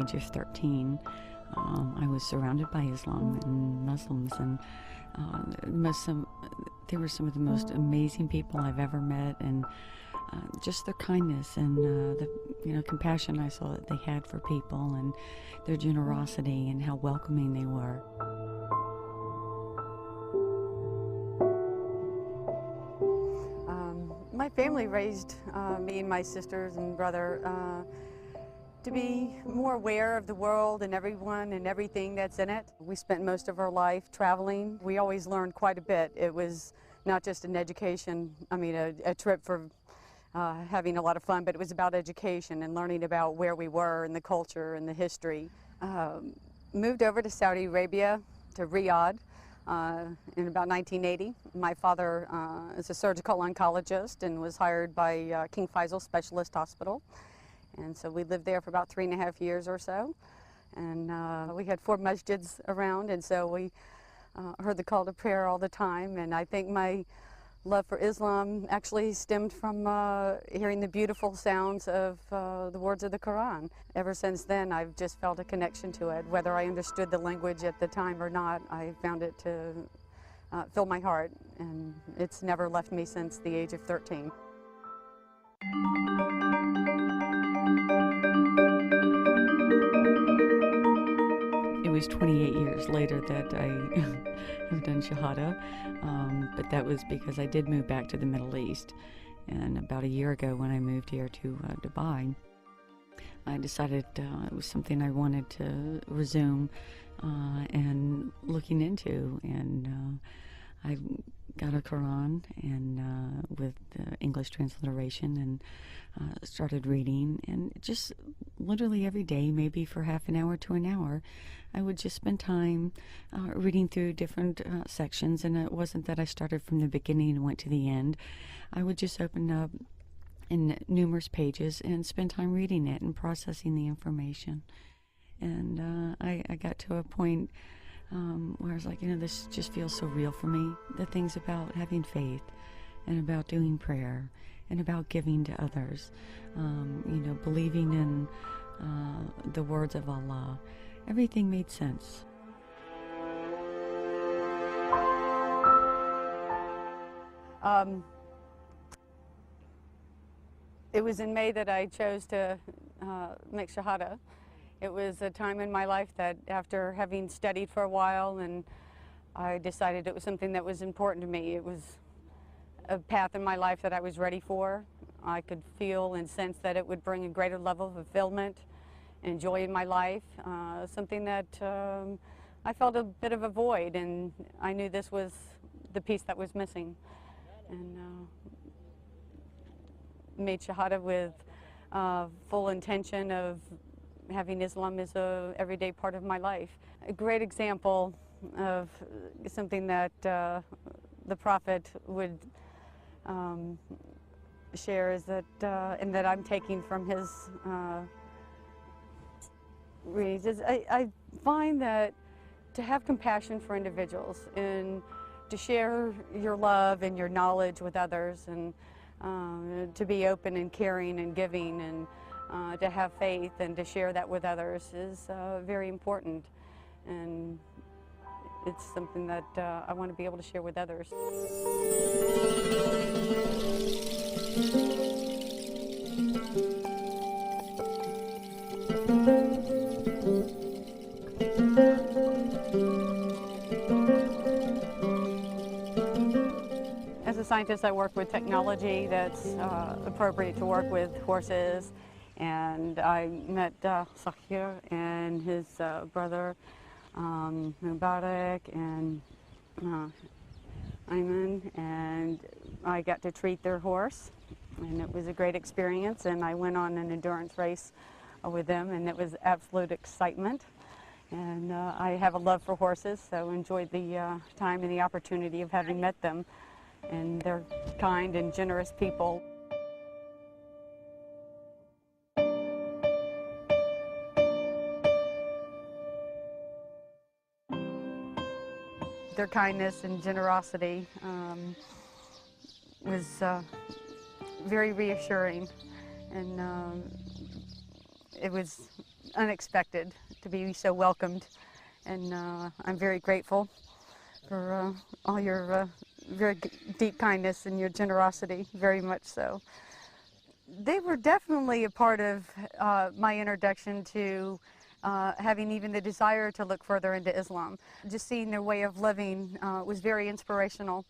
age of 13, I was surrounded by Islam and Muslims, and they were some of the most amazing people I've ever met, and just their kindness and the compassion I saw that they had for people, and their generosity and how welcoming they were. My family raised me and my sisters and brother to be more aware of the world and everyone and everything that's in it. We spent most of our life traveling. We always learned quite a bit. It was not just an education, a trip for having a lot of fun, but it was about education and learning about where we were and the culture and the history. Moved over to Saudi Arabia, to Riyadh, in about 1980. My father is a surgical oncologist and was hired by King Faisal Specialist Hospital. And so we lived there for about 3.5 years or so. And we had 4 masjids around, and so we heard the call to prayer all the time. And I think my love for Islam actually stemmed from hearing the beautiful sounds of the words of the Quran. Ever since then, I've just felt a connection to it. Whether I understood the language at the time or not, I found it to fill my heart, and it's never left me since the age of 13. It was 28 years later that I have done Shahada, but that was because I did move back to the Middle East. And about a year ago when I moved here to Dubai, I decided it was something I wanted to resume and looking into. And I got a Quran and with English transliteration, and started reading, and just literally every day, maybe for half an hour to an hour, I would just spend time reading through different sections. And it wasn't that I started from the beginning and went to the end. I would just open up in numerous pages and spend time reading it and processing the information. And I got to a point where I was like, this just feels so real for me. The things about having faith and about doing prayer and about giving to others, believing in the words of Allah. Everything made sense. It was in May that I chose to make Shahada. It was a time in my life that, after having studied for a while, and I decided it was something that was important to me. It was a path in my life that I was ready for. I could feel and sense that it would bring a greater level of fulfillment and joy in my life, something that I felt a bit of a void, and I knew this was the piece that was missing. And made Shahada with full intention of having Islam as a everyday part of my life. A great example of something that the Prophet would share is that, and that I'm taking from his reads, is I find that to have compassion for individuals and to share your love and your knowledge with others, and to be open and caring and giving, and to have faith and to share that with others is very important. And it's something that I want to be able to share with others. As a scientist, I work with technology that's appropriate to work with horses. And I met Salih and his brother Mubarak and Ayman, and I got to treat their horse, and it was a great experience. And I went on an endurance race with them, and it was absolute excitement. And I have a love for horses, so enjoyed the time and the opportunity of having met them. And they're kind and generous people. Their kindness and generosity was very reassuring, and it was unexpected to be so welcomed. And I'm very grateful for all your very deep kindness and your generosity, very much so. They were definitely a part of my introduction to having even the desire to look further into Islam. Just seeing their way of living was very inspirational,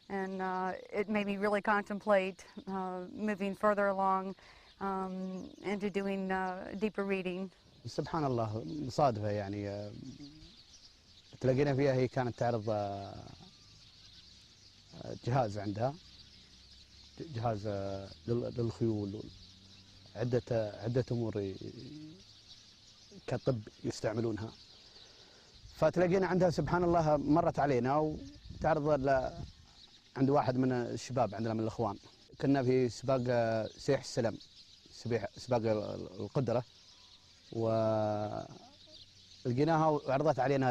and it made me really contemplate moving further along into doing deeper reading. سبحان الله مصادفة يعني تلاقينا فيها. هي كانت تعرض جهاز عندها، جهاز للخيول، عدة أمور كطب يستعملونها. فتلاقينا عندها سبحان الله مرت علينا وتعرض عند واحد من الشباب عندنا من الإخوان. كنا في سباق سيح السلام، سباق القدرة، ولقيناها وعرضت علينا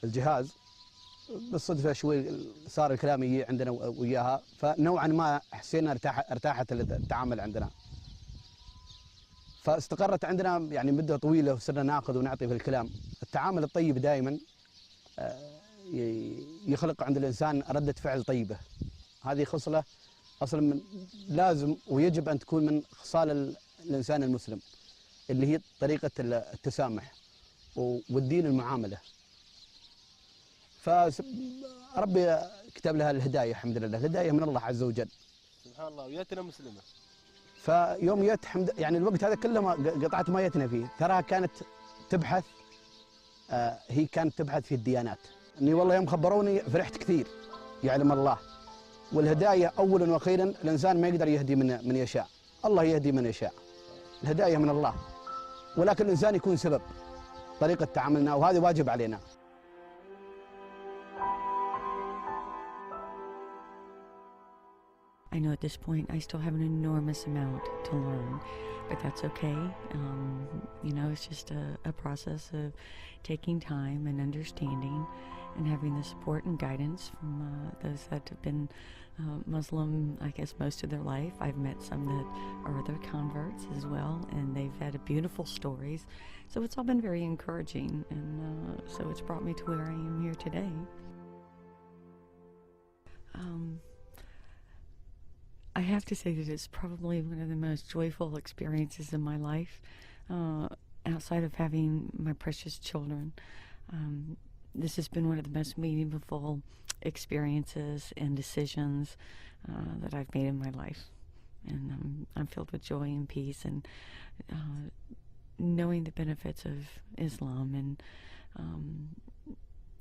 الجهاز. بالصدفة شوي صار الكلام يجي عندنا وياها، فنوعا ما حسينا ارتاحت التعامل عندنا، فاستقرت عندنا يعني مدة طويلة وصرنا ناخذ ونعطي في الكلام. التعامل الطيب دائما يخلق عند الإنسان ردة فعل طيبة. هذه خصلة أصلا من لازم ويجب أن تكون من خصال الإنسان المسلم، اللي هي طريقة التسامح والدين المعاملة. فربي كتب لها الهداية، الحمد لله الهداية من الله عز وجل. سبحان الله. وياتنا مسلمة. فيوم جت يعني الوقت هذا كله قطعت ما جتنا فيه، تراها كانت تبحث، هي كانت تبحث في الديانات. اني والله يوم خبروني فرحت كثير، يعلم الله. والهداية اولا واخيرا الانسان ما يقدر يهدي من يشاء، الله يهدي من يشاء. الهداية من الله، ولكن الانسان يكون سبب طريقة تعاملنا، وهذا واجب علينا. I know at this point I still have an enormous amount to learn, but that's okay. You know, it's just a process of taking time and understanding and having the support and guidance from those that have been Muslim, I guess, most of their life. I've met some that are other converts as well, and they've had beautiful stories. So it's all been very encouraging, and so it's brought me to where I am here today. I have to say that it's probably one of the most joyful experiences in my life, outside of having my precious children. This has been one of the most meaningful experiences and decisions that I've made in my life. And I'm filled with joy and peace, and knowing the benefits of Islam, and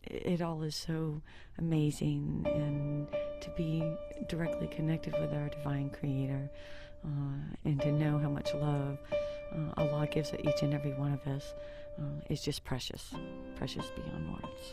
it all is so amazing, and to be directly connected with our divine creator, and to know how much love Allah gives each and every one of us is just precious, precious beyond words.